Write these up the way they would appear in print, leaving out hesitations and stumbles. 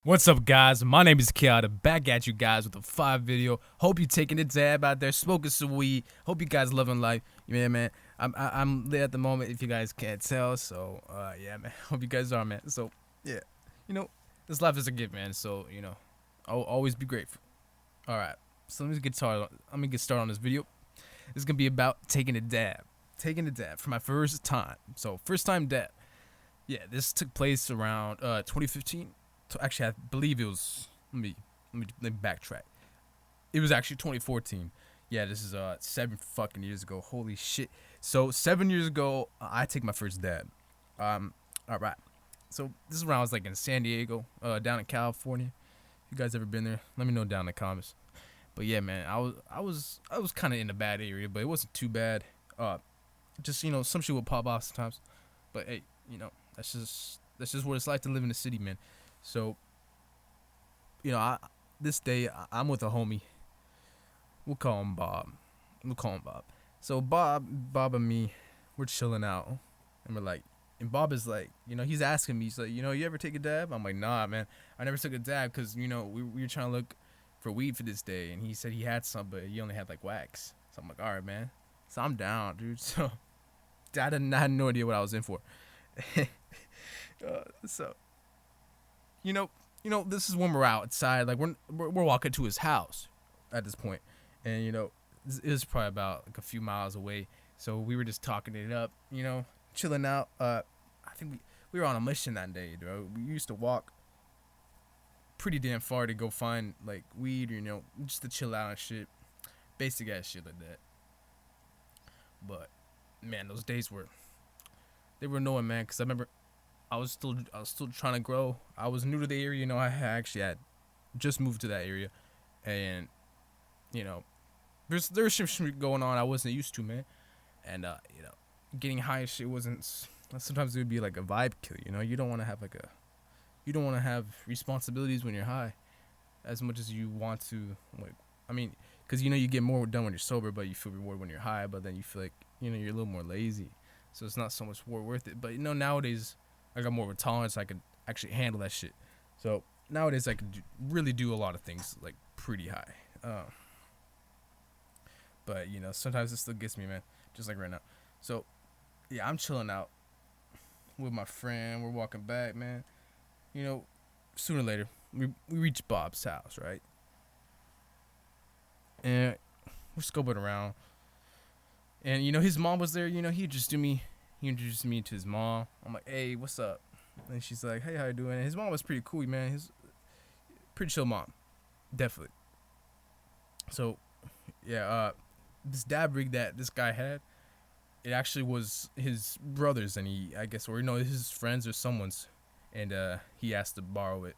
What's up, guys? My name is Kiata, back at you guys with a 5 video. Hope you taking a dab out there, smoking some weed. Hope you guys loving life. Yeah, man. I'm there at the moment, if you guys can't tell. So, yeah, man. Hope you guys are, man. So, yeah, this life is a gift, man. So, I'll always be grateful. All right. So let me get started. On this video. It's gonna be about taking a dab for my first time. So, first time dab. Yeah, this took place around 2015. Actually, I believe it was. Let me backtrack. It was actually 2014. Yeah, this is 7 fucking years ago. Holy shit! So 7 years ago, I take my first dab. All right. So this is when I was like in San Diego, down in California. If you guys ever been there, let me know down in the comments. But yeah, man, I was kind of in a bad area, but it wasn't too bad. Just some shit will pop off sometimes. But hey, that's just what it's like to live in the city, man. So, this day I'm with a homie. We'll call him Bob. So Bob and me, we're chilling out, and we're like, and Bob is like, he's asking me, he's like, you ever take a dab? I'm like, nah, man, I never took a dab because we were trying to look for weed for this day, and he said he had some, but he only had like wax. So I'm like, all right, man. So I'm down, dude. So I had no idea what I was in for. So. This is when we're outside, like we're walking to his house at this point, and it was probably about like a few miles away. So we were just talking it up, chilling out. I think we were on a mission that day, bro. We used to walk pretty damn far to go find like weed, or, just to chill out and shit, basic ass shit like that. But man, those days were annoying, man, because I remember. I was still trying to grow. I was new to the area, I had just moved to that area, and there's some shit going on I wasn't used to, man. And getting high and shit wasn't. Sometimes it would be like a vibe kill, You don't want to have responsibilities when you're high, as much as you want to. Like, because you get more done when you're sober, but you feel rewarded when you're high. But then you feel like you're a little more lazy, so it's not so much more worth it. But nowadays. I got more of a tolerance. I could actually handle that shit. So nowadays I could really do a lot of things like pretty high. But sometimes it still gets me, man. Just like right now. So yeah, I'm chilling out with my friend. We're walking back, man. Sooner or later we reach Bob's house, right? And we're scoping around. And his mom was there. He introduced me to his mom. I'm like, hey, what's up? And she's like, hey, how you doing? And his mom was pretty cool, man. His pretty chill mom, definitely. So, yeah, this dab rig that this guy had, it actually was his brother's, and his friends or someone's, and he asked to borrow it.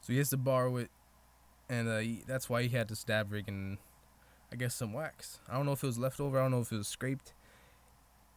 So he has to borrow it, and that's why he had this dab rig and I guess some wax. I don't know if it was leftover. I don't know if it was scraped.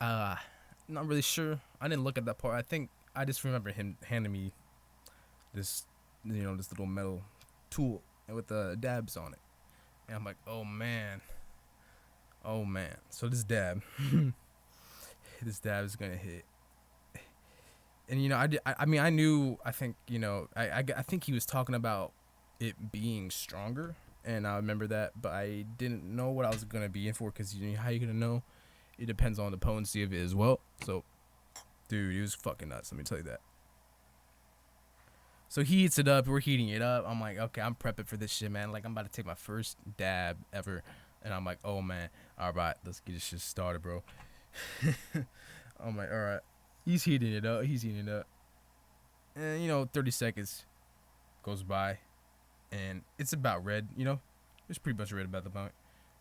Not really sure. I didn't look at that part. I think I just remember him handing me this, this little metal tool with the dabs on it, and I'm like, oh man. So this dab, is gonna hit. And I knew. I think I think he was talking about it being stronger, and I remember that, but I didn't know what I was gonna be in for because how you gonna know. It depends on the potency of it as well. So, dude, it was fucking nuts. Let me tell you that. So he heats it up. We're heating it up. I'm like, okay, I'm prepping for this shit, man. Like, I'm about to take my first dab ever. And I'm like, oh, man. All right, let's get this shit started, bro. I'm like, all right. He's heating it up. And, 30 seconds goes by. And it's about red, It's pretty much red about the point.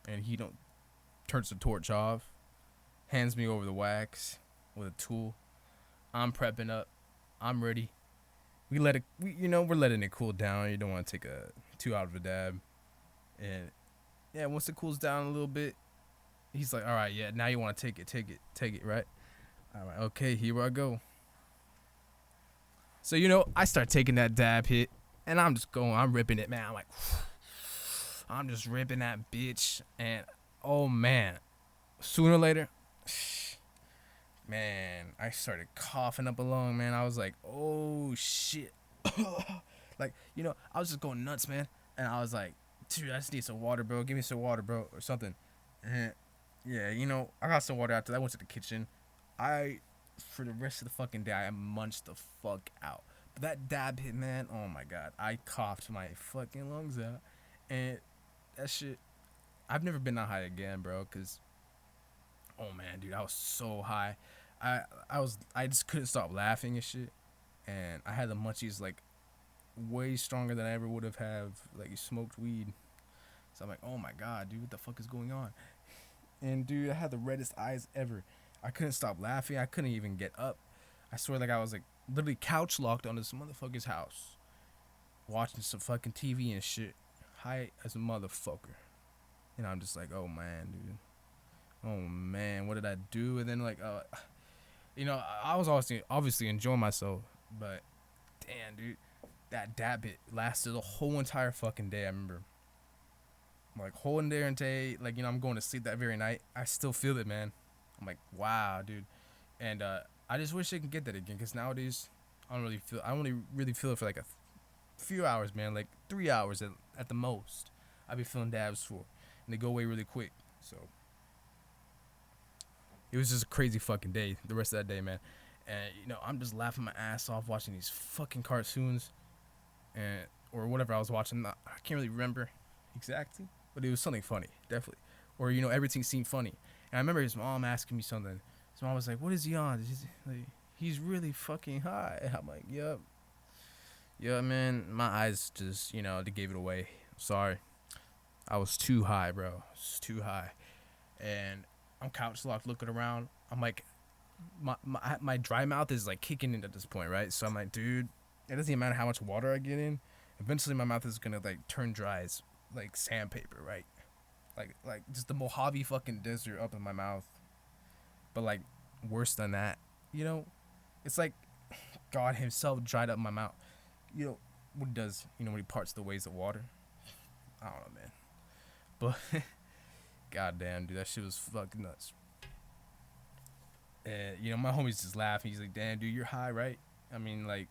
And he turns the torch off. Hands me over the wax with a tool. I'm prepping up. I'm ready. We're letting it cool down. You don't want to take too out of a dab. And yeah, once it cools down a little bit, he's like, all right, yeah, now you want to take it, right? All right, okay, here I go. So, I start taking that dab hit, and I'm ripping it, man. I'm like, I'm just ripping that bitch. And, oh, man, sooner or later, man, I started coughing up a lung, man. I was like, oh, shit. Like, I was just going nuts, man. And I was like, dude, I just need some water, bro. Give me some water, bro, or something. And yeah, I got some water after that. I went to the kitchen. For the rest of the fucking day, I munched the fuck out. But that dab hit, man, oh my god. I coughed my fucking lungs out. And that shit, I've never been that high again, bro, because, oh man, dude, I was so high. I just couldn't stop laughing and shit. And I had the munchies, like, way stronger than I ever would have like smoked weed. So I'm like, oh my god, dude, what the fuck is going on? And dude, I had the reddest eyes ever. I couldn't stop laughing. I couldn't even get up. I swear, like, I was like literally couch locked onto this motherfucker's house, watching some fucking TV and shit, high as a motherfucker. And I'm just like, oh man, dude, oh man, what did I do? And then like, I was obviously enjoying myself, but damn, dude, that dab hit lasted the whole entire fucking day. I remember, like, whole entire day, like, I'm going to sleep that very night. I still feel it, man. I'm like, wow, dude. And I just wish I could get that again, because nowadays I only really feel it for like a few hours, man, like 3 hours at the most. I be feeling dabs for, and they go away really quick. So it was just a crazy fucking day, the rest of that day, man. And I'm just laughing my ass off watching these fucking cartoons, and or whatever I was watching. I can't really remember exactly, but it was something funny, definitely. Or everything seemed funny. And I remember his mom asking me something. His mom was like, "What is he on? He's really fucking high." And I'm like, "Yep, yeah, man." My eyes just, they gave it away. Sorry, I was too high, bro. It's too high. And I'm couch locked, looking around. I'm like, my dry mouth is like kicking in at this point, right? So I'm like, dude, it doesn't even matter how much water I get in. Eventually, my mouth is gonna like turn dry as like sandpaper, right? Like just the Mojave fucking desert up in my mouth. But like worse than that, it's like God himself dried up my mouth. What he does, when he parts the waves of water. I don't know, man. But goddamn, dude, that shit was fucking nuts. And my homie's just laughing. He's like, "Damn, dude, you're high, right?" I mean, like,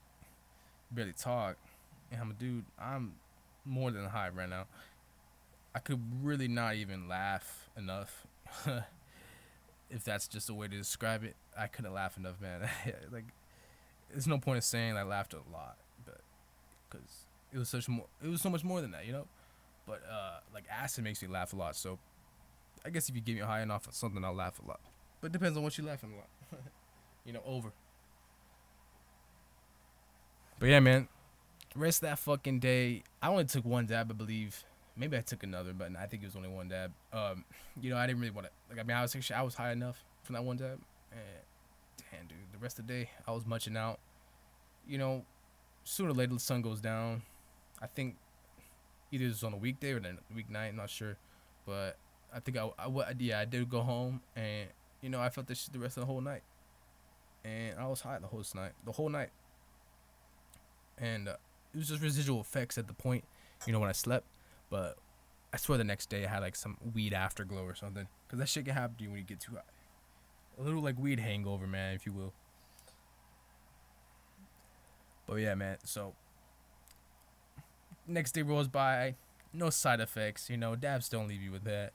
barely talk. And I'm a dude. I'm more than high right now. I could really not even laugh enough. If that's just a way to describe it, I couldn't laugh enough, man. Like, there's no point in saying I laughed a lot, but because it was so much more than that, But like, acid makes me laugh a lot, so I guess if you give me a high enough on something, I'll laugh a lot. But it depends on what you're laughing a lot. Over. But yeah, man. Rest of that fucking day, I only took one dab, I believe. Maybe I took another, but I think it was only one dab. I didn't really want to. Like, I mean, I was high enough from that one dab. And damn, dude, the rest of the day I was munching out. Sooner or later the sun goes down. I think either it was on a weekday or then weeknight. I'm not sure, but I think I did go home, and I felt this shit the rest of the whole night, and I was high the whole night, and it was just residual effects at the point, when I slept. But I swear the next day I had like some weed afterglow or something. Because that shit can happen to you when you get too high. A little like weed hangover, man, if you will. But yeah, man. So next day rolls by. No side effects. Dabs don't leave you with that.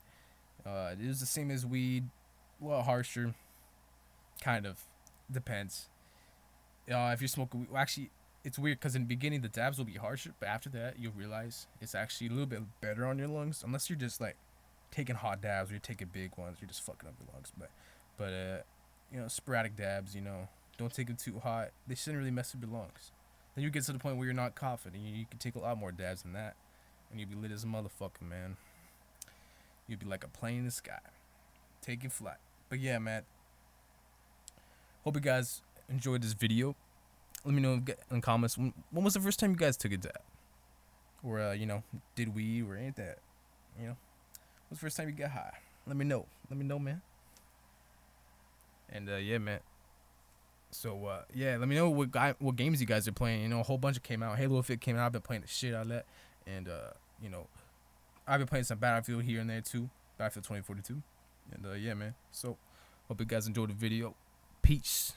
It was the same as weed. Well, harsher. Kind of. Depends. If you're smoking weed. Well, actually, it's weird because in the beginning the dabs will be harsher, but after that you'll realize it's actually a little bit better on your lungs, unless you're just like taking hot dabs or you're taking big ones, you're just fucking up your lungs. But sporadic dabs, don't take them too hot. They shouldn't really mess up your lungs. Then you get to the point where you're not coughing, and you can take a lot more dabs than that, and you'll be lit as a motherfucker, man. You'll be like a plane in the sky, taking flight. But yeah, man. Hope you guys enjoyed this video. Let me know in the comments, when was the first time you guys took a dab? Or, did weed or ain't that? When's the first time you got high? Let me know. Let me know, man. And, yeah, man. So, yeah, let me know what games you guys are playing. A whole bunch came out. Halo 5 came out. I've been playing the shit out of that. And, I've been playing some Battlefield here and there, too. Battlefield 2042. And, yeah, man. So, hope you guys enjoyed the video. Peace.